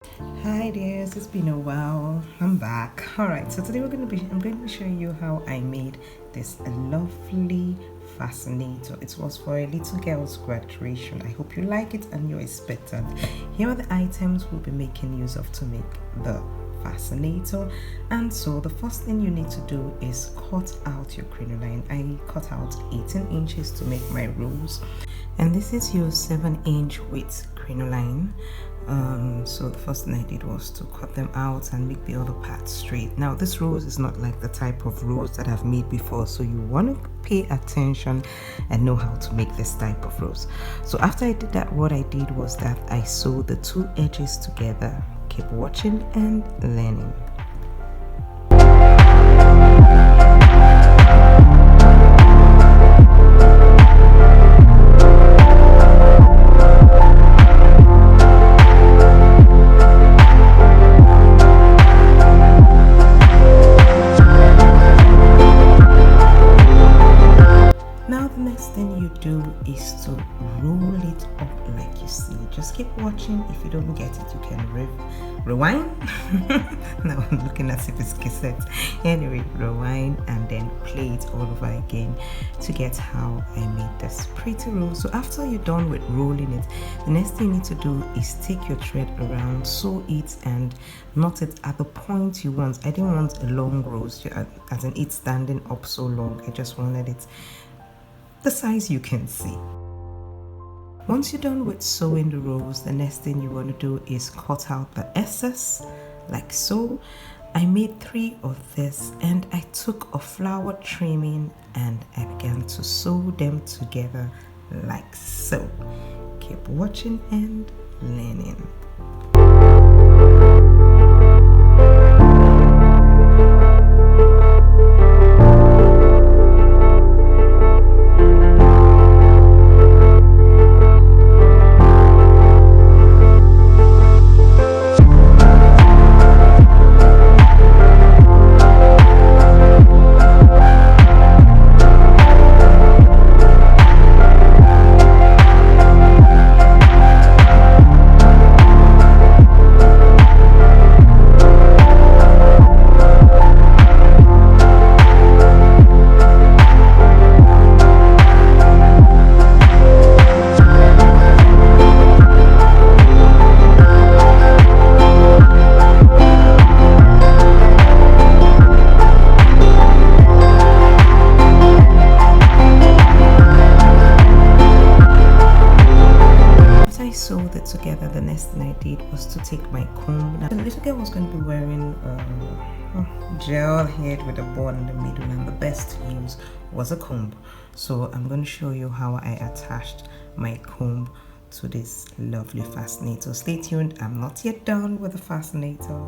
Hi dears, it's been a while. I'm back. Alright, so today I'm going to be showing you how I made this lovely fascinator. It was for a little girl's graduation. I hope you like it and you're expectant. Here are the items we'll be making use of to make the fascinator. And so the first thing you need to do is cut out your crinoline. I cut out 18 inches to make my rows, and this is your 7-inch width crinoline. So the first thing I did was to cut them out and make the other part straight. Now this rose is not like the type of rose that I've made before, so you want to pay attention and know how to make this type of rose. So after I did that, what I did was that I sewed the two edges together. Keep watching and learning. Do is to roll it up like you see. Just keep watching. If you don't get it, you can rewind. Now I'm looking as if it's cassette. Anyway, rewind and then play it all over again to get how I made this pretty roll. So after you're done with rolling it, the next thing you need to do is take your thread around, sew it and knot it at the point you want. I didn't want a long rose, as in it standing up so long. I just wanted it the size you can see. Once you're done with sewing the rows, the next thing you want to do is cut out the excess like so. I made 3 of this and I took a flower trimming and I began to sew them together like so. Keep watching and learning. Sewed it together, the next thing I did was to take my comb. Now the little girl was going to be wearing gel head with a board in the middle, and the best to use was a comb. So I'm going to show you how I attached my comb to this lovely fascinator. Stay tuned, I'm not yet done with the fascinator.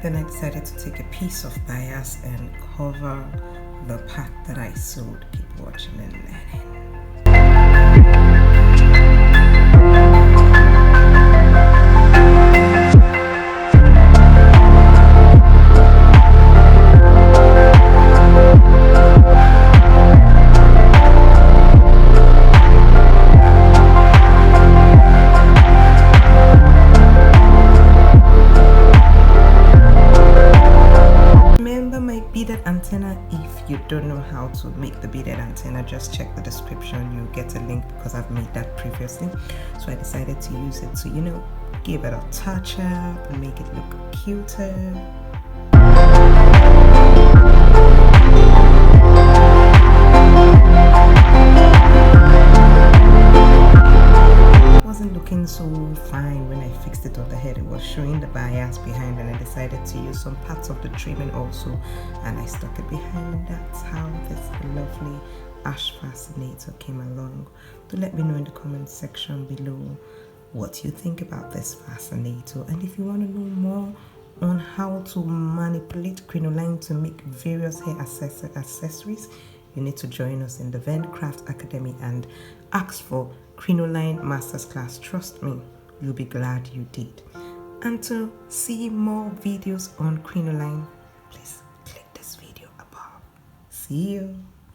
Then I decided to take a piece of bias and cover the part that I sewed. Keep watching and learning. Antenna. If you don't know how to make the beaded antenna, just check the description, you'll get a link because I've made that previously. So I decided to use it to, you know, give it a touch up and make it look cuter. showing the bias behind, and I decided to use some parts of the trimming also, and I stuck it behind, and that's how this lovely ash fascinator came along. Do let me know in the comment section below what you think about this fascinator, and if you want to know more on how to manipulate crinoline to make various hair accessories, you need to join us in the Craft Academy and ask for Crinoline Masters Class. Trust me, you'll be glad you did. And to see more videos on crinoline, please click this video above. See you.